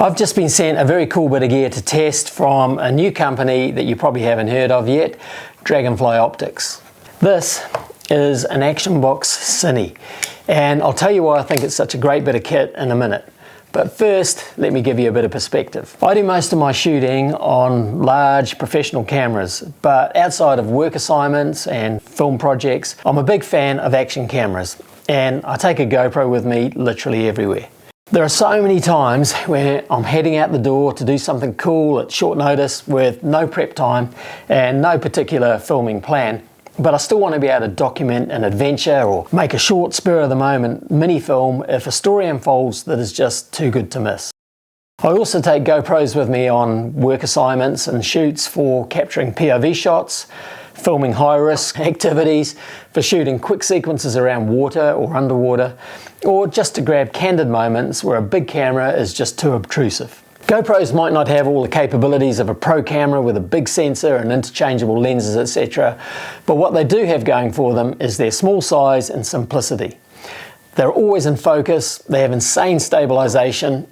I've just been sent a very cool bit of gear to test from a new company that you probably haven't heard of yet, Dragonfly Optics. This is an Action Box Cine, and I'll tell you why I think it's such a great bit of kit in a minute. But first, let me give you a bit of perspective. I do most of my shooting on large professional cameras, but outside of work assignments and film projects, I'm a big fan of action cameras, and I take a GoPro with me literally everywhere. There are so many times where I'm heading out the door to do something cool at short notice with no prep time and no particular filming plan, but I still want to be able to document an adventure or make a short spur of the moment mini film if a story unfolds that is just too good to miss. I also take GoPros with me on work assignments and shoots for capturing POV shots, filming high-risk activities, for shooting quick sequences around water or underwater, or just to grab candid moments where a big camera is just too obtrusive. GoPros might not have all the capabilities of a pro camera with a big sensor and interchangeable lenses, etc., but what they do have going for them is their small size and simplicity. They're always in focus, they have insane stabilization,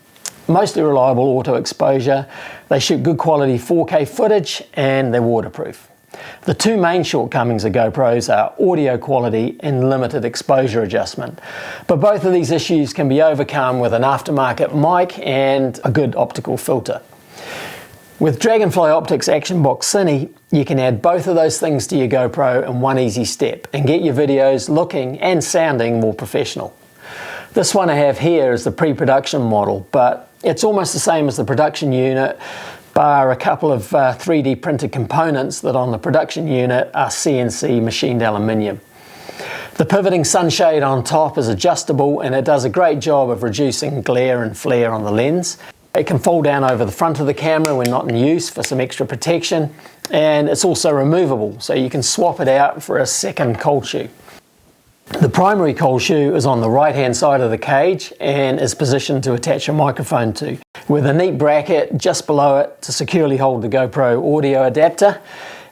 mostly reliable auto exposure, they shoot good quality 4K footage, and they're waterproof. The two main shortcomings of GoPros are audio quality and limited exposure adjustment, but both of these issues can be overcome with an aftermarket mic and a good optical filter. With Dragonfly Optics Action Box Cine, you can add both of those things to your GoPro in one easy step and get your videos looking and sounding more professional. This one I have here is the pre-production model, but it's almost the same as the production unit, bar a couple of 3D printed components that on the production unit are CNC machined aluminium. The pivoting sunshade on top is adjustable and it does a great job of reducing glare and flare on the lens. It can fold down over the front of the camera when not in use for some extra protection, and it's also removable so you can swap it out for a second cold shoe. The primary cold shoe is on the right hand side of the cage and is positioned to attach a microphone to, with a neat bracket just below it to securely hold the GoPro audio adapter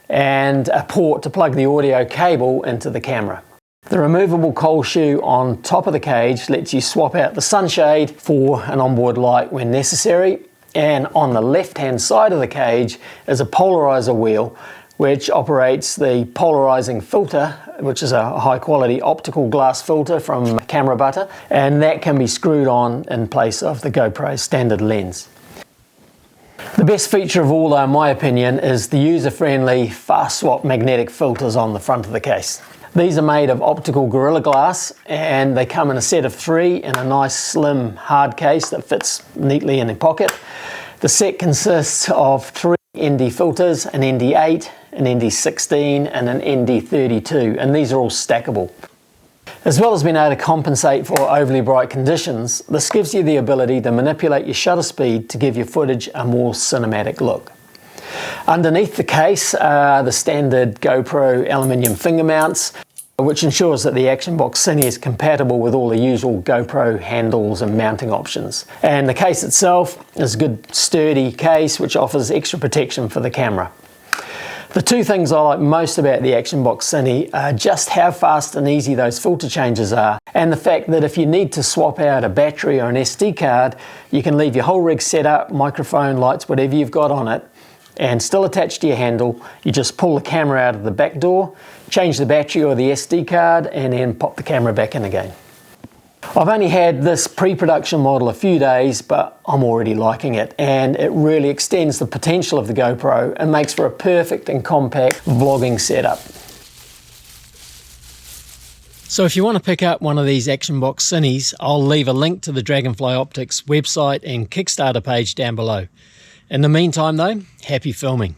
and a port to plug the audio cable into the camera. The removable cold shoe on top of the cage lets you swap out the sunshade for an onboard light when necessary, and on the left hand side of the cage is a polarizer wheel which operates the polarizing filter, which is a high quality optical glass filter from Camera Butter, and that can be screwed on in place of the GoPro standard lens. The best feature of all, though, in my opinion, is the user-friendly fast swap magnetic filters on the front of the case. These are made of optical Gorilla Glass and they come in a set of 3 in a nice slim hard case that fits neatly in a pocket. The set consists of 3 ND filters, an ND8, an ND16 and an ND32, and these are all stackable. As well as being able to compensate for overly bright conditions, this gives you the ability to manipulate your shutter speed to give your footage a more cinematic look. Underneath the case are the standard GoPro aluminium finger mounts, which ensures that the Action Box Cine is compatible with all the usual GoPro handles and mounting options. And the case itself is a good sturdy case which offers extra protection for the camera. The two things I like most about the Action Box Cine are just how fast and easy those filter changes are, and the fact that if you need to swap out a battery or an SD card, you can leave your whole rig set up, microphone, lights, whatever you've got on it, and still attached to your handle. You just pull the camera out of the back door, change the battery or the SD card, and then pop the camera back in again. I've only had this pre-production model a few days, but I'm already liking it, and it really extends the potential of the GoPro and makes for a perfect and compact vlogging setup. So if you want to pick up one of these Action Box Cines, I'll leave a link to the Dragonfly Optics website and Kickstarter page down below. In the meantime though, happy filming.